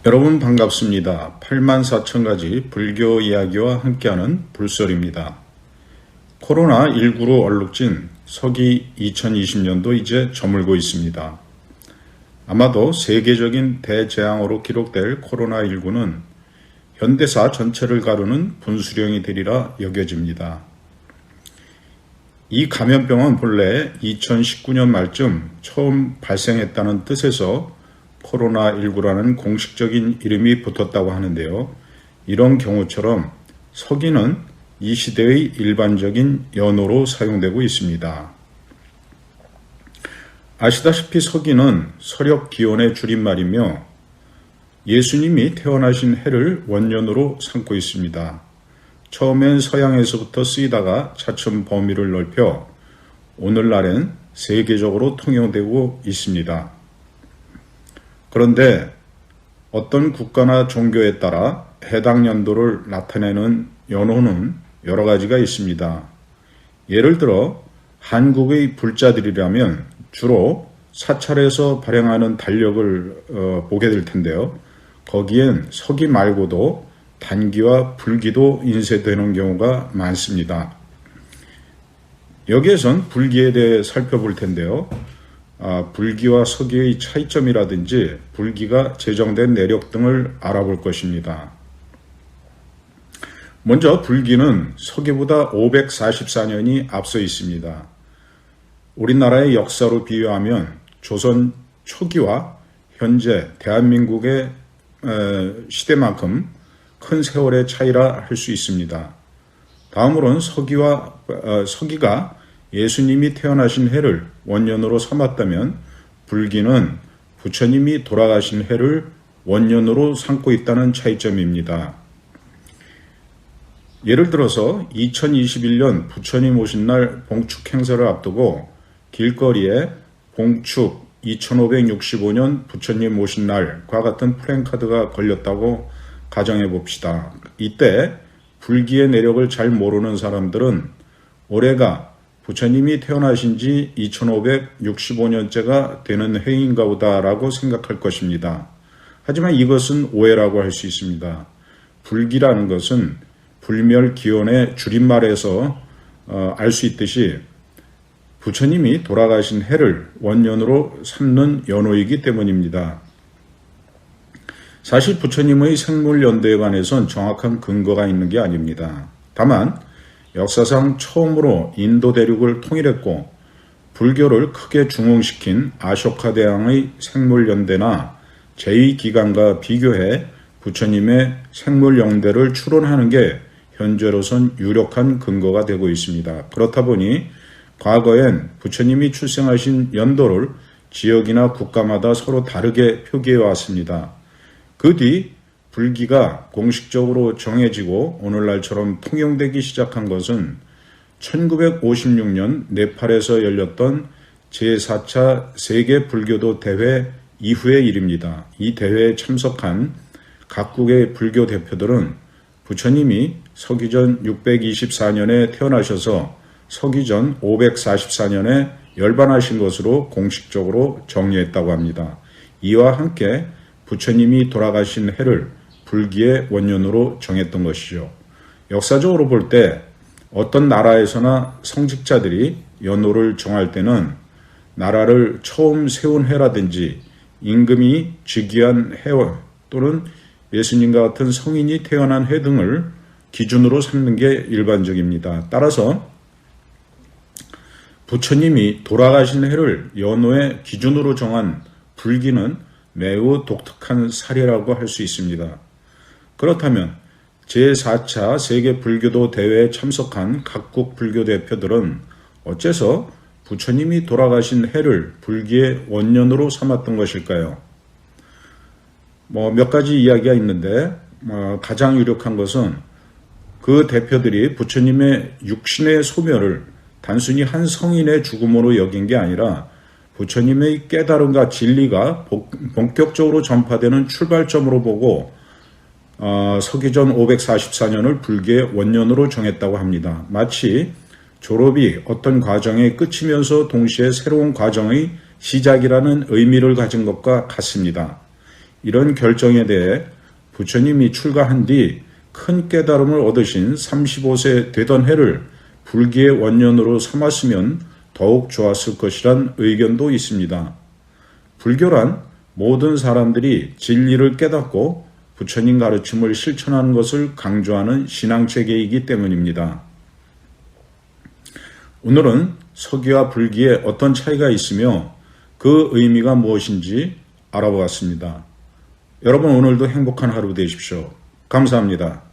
여러분 반갑습니다. 84,000가지 불교 이야기와 함께하는 불설입니다. 코로나19로 얼룩진 서기 2020년도 이제 저물고 있습니다. 아마도 세계적인 대재앙으로 기록될 코로나19는 현대사 전체를 가르는 분수령이 되리라 여겨집니다. 이 감염병은 본래 2019년 말쯤 처음 발생했다는 뜻에서 코로나19라는 공식적인 이름이 붙었다고 하는데요. 이런 경우처럼 서기는 이 시대의 일반적인 연호로 사용되고 있습니다. 아시다시피 서기는 서력기원의 줄임말이며 예수님이 태어나신 해를 원년으로 삼고 있습니다. 처음엔 서양에서부터 쓰이다가 차츰 범위를 넓혀 오늘날엔 세계적으로 통용되고 있습니다. 그런데 어떤 국가나 종교에 따라 해당 연도를 나타내는 연호는 여러 가지가 있습니다. 예를 들어 한국의 불자들이라면 주로 사찰에서 발행하는 달력을 보게 될 텐데요. 거기엔 서기 말고도 단기와 불기도 인쇄되는 경우가 많습니다. 여기에선 불기에 대해 살펴볼 텐데요. 불기와 서기의 차이점이라든지 불기가 제정된 내력 등을 알아볼 것입니다. 먼저 불기는 서기보다 544년이 앞서 있습니다. 우리나라의 역사로 비유하면 조선 초기와 현재 대한민국의 시대만큼 큰 세월의 차이라 할 수 있습니다. 다음으로는 서기가 예수님이 태어나신 해를 원년으로 삼았다면 불기는 부처님이 돌아가신 해를 원년으로 삼고 있다는 차이점입니다. 예를 들어서 2021년 부처님 오신 날 봉축 행사를 앞두고 길거리에 봉축 2565년 부처님 오신 날과 같은 플랜카드가 걸렸다고 가정해 봅시다. 이때 불기의 내력을 잘 모르는 사람들은 올해가 부처님이 태어나신 지 2565년째가 되는 해인가 보다라고 생각할 것입니다. 하지만 이것은 오해라고 할 수 있습니다. 불기라는 것은 불멸기원의 줄임말에서 알 수 있듯이 부처님이 돌아가신 해를 원년으로 삼는 연호이기 때문입니다. 사실 부처님의 생물연대에 관해선 정확한 근거가 있는 게 아닙니다. 다만 역사상 처음으로 인도 대륙을 통일했고 불교를 크게 중흥시킨 아쇼카 대왕의 생물연대나 제2기간과 비교해 부처님의 생물연대를 추론하는 게 현재로선 유력한 근거가 되고 있습니다. 그렇다 보니 과거엔 부처님이 출생하신 연도를 지역이나 국가마다 서로 다르게 표기해 왔습니다. 그 뒤 불기가 공식적으로 정해지고 오늘날처럼 통용되기 시작한 것은 1956년 네팔에서 열렸던 제4차 세계 불교도 대회 이후의 일입니다. 이 대회에 참석한 각국의 불교 대표들은 부처님이 서기전 624년에 태어나셔서 서기전 544년에 열반하신 것으로 공식적으로 정리했다고 합니다. 이와 함께 부처님이 돌아가신 해를 불기의 원년으로 정했던 것이죠. 역사적으로 볼 때 어떤 나라에서나 성직자들이 연호를 정할 때는 나라를 처음 세운 해라든지 임금이 즉위한 해 또는 예수님과 같은 성인이 태어난 해 등을 기준으로 삼는 게 일반적입니다. 따라서 부처님이 돌아가신 해를 연호의 기준으로 정한 불기는 매우 독특한 사례라고 할 수 있습니다. 그렇다면 제4차 세계 불교도 대회에 참석한 각국 불교 대표들은 어째서 부처님이 돌아가신 해를 불기의 원년으로 삼았던 것일까요? 몇 가지 이야기가 있는데 가장 유력한 것은 그 대표들이 부처님의 육신의 소멸을 단순히 한 성인의 죽음으로 여긴 게 아니라 부처님의 깨달음과 진리가 본격적으로 전파되는 출발점으로 보고 서기전 544년을 불기의 원년으로 정했다고 합니다. 마치 졸업이 어떤 과정의 끝이면서 동시에 새로운 과정의 시작이라는 의미를 가진 것과 같습니다. 이런 결정에 대해 부처님이 출가한 뒤 큰 깨달음을 얻으신 35세 되던 해를 불기의 원년으로 삼았으면 더욱 좋았을 것이란 의견도 있습니다. 불교란 모든 사람들이 진리를 깨닫고 부처님 가르침을 실천하는 것을 강조하는 신앙체계이기 때문입니다. 오늘은 서기와 불기에 어떤 차이가 있으며 그 의미가 무엇인지 알아보았습니다. 여러분 오늘도 행복한 하루 되십시오. 감사합니다.